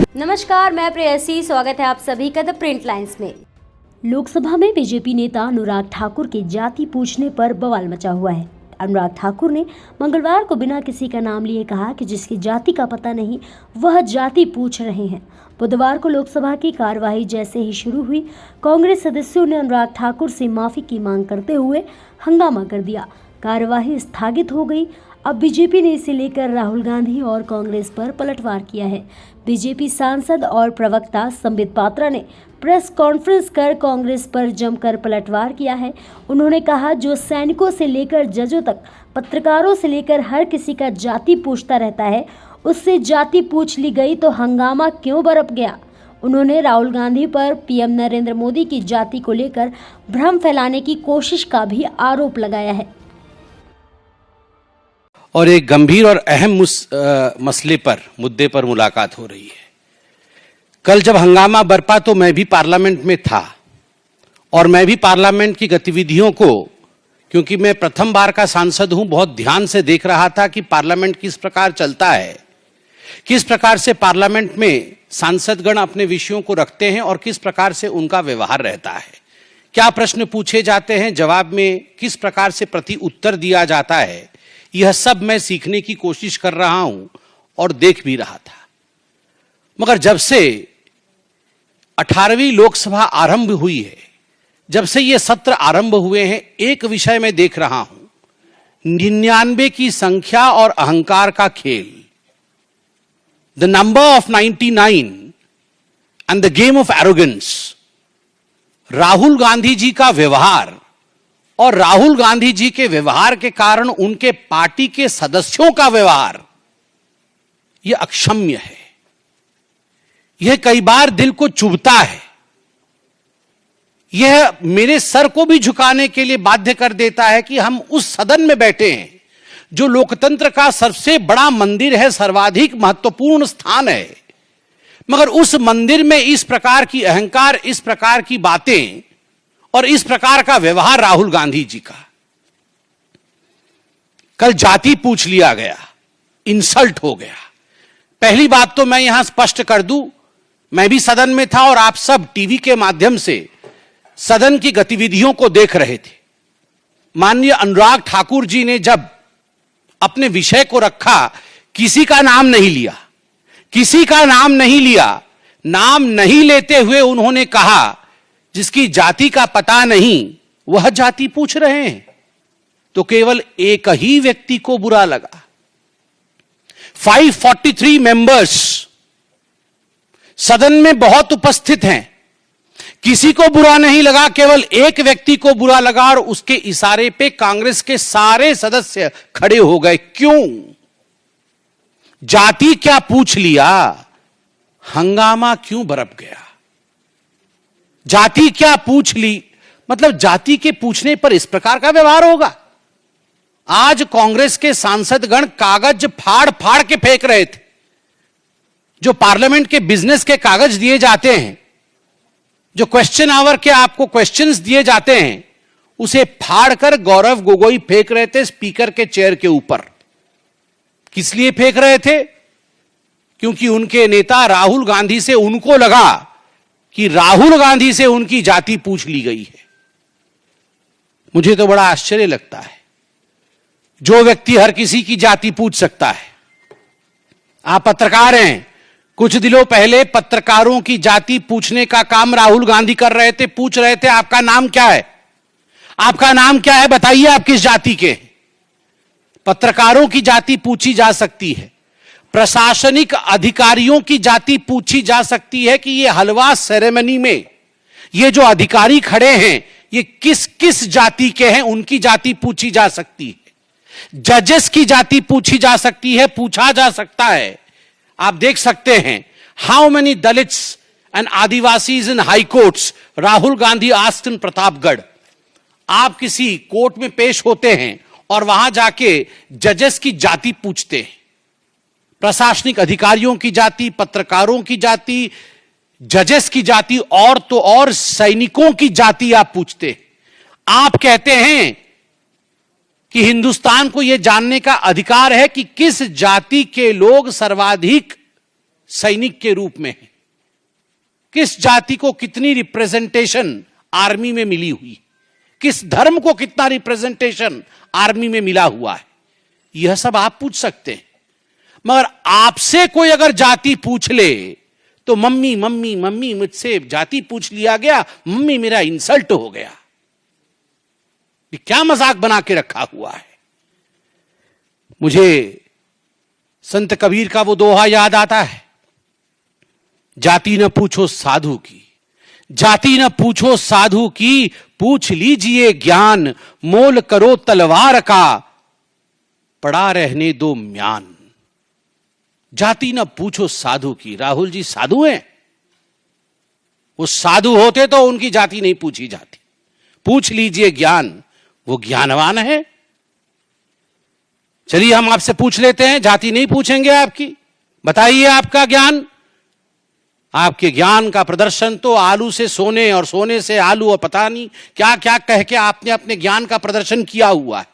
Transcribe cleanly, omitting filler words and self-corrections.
नमस्कार, मैं प्रेयसी। स्वागत है आप सभी का द प्रिंट लाइन्स में। लोकसभा में बीजेपी नेता अनुराग ठाकुर के जाति पूछने पर बवाल मचा हुआ है। अनुराग ठाकुर ने मंगलवार को बिना किसी का नाम लिए कहा कि जिसकी जाति का पता नहीं वह जाति पूछ रहे हैं। बुधवार को लोकसभा की कार्यवाही जैसे ही शुरू हुई, कांग्रेस सदस्यों ने अनुराग ठाकुर से माफी की मांग करते हुए हंगामा कर दिया। कार्यवाही स्थगित हो गई। अब बीजेपी ने इसे लेकर राहुल गांधी और कांग्रेस पर पलटवार किया है। बीजेपी सांसद और प्रवक्ता संबित पात्रा ने प्रेस कॉन्फ्रेंस कर कांग्रेस पर जमकर पलटवार किया है। उन्होंने कहा, जो सैनिकों से लेकर जजों तक, पत्रकारों से लेकर हर किसी का जाति पूछता रहता है, उससे जाति पूछ ली गई तो हंगामा क्यों बरप गया। उन्होंने राहुल गांधी पर पीएम नरेंद्र मोदी की जाति को लेकर भ्रम फैलाने की कोशिश का भी आरोप लगाया है। और एक गंभीर और अहम मुद्दे पर मुलाकात हो रही है। कल जब हंगामा बरपा तो मैं भी पार्लियामेंट में था और मैं भी पार्लियामेंट की गतिविधियों को, क्योंकि मैं प्रथम बार का सांसद हूं, बहुत ध्यान से देख रहा था कि पार्लियामेंट किस प्रकार चलता है, किस प्रकार से पार्लियामेंट में सांसदगण अपने विषयों को रखते हैं और किस प्रकार से उनका व्यवहार रहता है, क्या प्रश्न पूछे जाते हैं, जवाब में किस प्रकार से प्रति उत्तर दिया जाता है। यह सब मैं सीखने की कोशिश कर रहा हूं और देख भी रहा था। मगर जब से 18वीं लोकसभा आरंभ हुई है, जब से ये सत्र आरंभ हुए हैं, एक विषय मैं देख रहा हूं, 99 की संख्या और अहंकार का खेल। The number of 99 and the game of arrogance. Rahul Gandhi ji का व्यवहार और राहुल गांधी जी के व्यवहार के कारण उनके पार्टी के सदस्यों का व्यवहार, यह अक्षम्य है। यह कई बार दिल को चुभता है। यह मेरे सर को भी झुकाने के लिए बाध्य कर देता है कि हम उस सदन में बैठे हैं जो लोकतंत्र का सबसे बड़ा मंदिर है, सर्वाधिक महत्वपूर्ण स्थान है, मगर उस मंदिर में इस प्रकार की अहंकार, इस प्रकार की बातें और इस प्रकार का व्यवहार राहुल गांधी जी का। कल जाति पूछ लिया गया, इंसल्ट हो गया। पहली बात तो मैं यहां स्पष्ट कर दूं, मैं भी सदन में था और आप सब टीवी के माध्यम से सदन की गतिविधियों को देख रहे थे। माननीय अनुराग ठाकुर जी ने जब अपने विषय को रखा, किसी का नाम नहीं लिया, किसी का नाम नहीं लिया। नाम नहीं लेते हुए उन्होंने कहा, जिसकी जाति का पता नहीं वह जाति पूछ रहे हैं। तो केवल एक ही व्यक्ति को बुरा लगा। 543 मेंबर्स सदन में बहुत उपस्थित हैं, किसी को बुरा नहीं लगा, केवल एक व्यक्ति को बुरा लगा और उसके इशारे पे कांग्रेस के सारे सदस्य खड़े हो गए। क्यों? जाति क्या पूछ लिया? हंगामा क्यों बरप गया? जाति क्या पूछ ली? मतलब जाति के पूछने पर इस प्रकार का व्यवहार होगा? आज कांग्रेस के सांसदगण कागज फाड़ फाड़ के फेंक रहे थे। जो पार्लियामेंट के बिजनेस के कागज दिए जाते हैं, जो क्वेश्चन आवर के आपको क्वेश्चंस दिए जाते हैं, उसे फाड़कर गौरव गोगोई फेंक रहे थे स्पीकर के चेयर के ऊपर। किस लिए फेंक रहे थे? क्योंकि उनके नेता राहुल गांधी से उनको लगा कि राहुल गांधी से उनकी जाति पूछ ली गई है। मुझे तो बड़ा आश्चर्य लगता है। जो व्यक्ति हर किसी की जाति पूछ सकता है, आप पत्रकार हैं, कुछ दिनों पहले पत्रकारों की जाति पूछने का काम राहुल गांधी कर रहे थे। पूछ रहे थे, आपका नाम क्या है? आपका नाम क्या है? बताइए आप किस जाति के। पत्रकारों की जाति पूछी जा सकती है, प्रशासनिक अधिकारियों की जाति पूछी जा सकती है कि ये हलवा सेरेमनी में ये जो अधिकारी खड़े हैं ये किस किस जाति के हैं, उनकी जाति पूछी जा सकती है। जजेस की जाति पूछी जा सकती है, पूछा जा सकता है। आप देख सकते हैं, how many Dalits and Adivasis in high courts Rahul Gandhi asked in Pratapgarh. आप किसी कोर्ट में पेश होते हैं और वहां जाके जजेस की जाति पूछते हैं, प्रशासनिक अधिकारियों की जाति, पत्रकारों की जाति, जजेस की जाति, और तो और सैनिकों की जाति आप पूछते हैं। आप कहते हैं कि हिंदुस्तान को यह जानने का अधिकार है कि किस जाति के लोग सर्वाधिक सैनिक के रूप में है, किस जाति को कितनी रिप्रेजेंटेशन आर्मी में मिली हुई, किस धर्म को कितना रिप्रेजेंटेशन आर्मी में मिला हुआ है, यह सब आप पूछ सकते हैं। मगर आपसे कोई अगर जाति पूछ ले तो मम्मी मम्मी मम्मी, मुझसे जाति पूछ लिया गया, मम्मी मेरा इंसल्ट हो गया। ये क्या मजाक बना के रखा हुआ है। मुझे संत कबीर का वो दोहा याद आता है, जाति न पूछो साधु की, जाति न पूछो साधु की, पूछ लीजिए ज्ञान, मोल करो तलवार का, पड़ा रहने दो म्यान। जाति न पूछो साधु की। राहुल जी साधु हैं? वो साधु होते तो उनकी जाति नहीं पूछी जाती। पूछ लीजिए ज्ञान, वो ज्ञानवान है। चलिए हम आपसे पूछ लेते हैं, जाति नहीं पूछेंगे आपकी, बताइए आपका ज्ञान। आपके ज्ञान का प्रदर्शन तो आलू से सोने और सोने से आलू और पता नहीं क्या क्या कह के आपने अपने ज्ञान का प्रदर्शन किया हुआ है।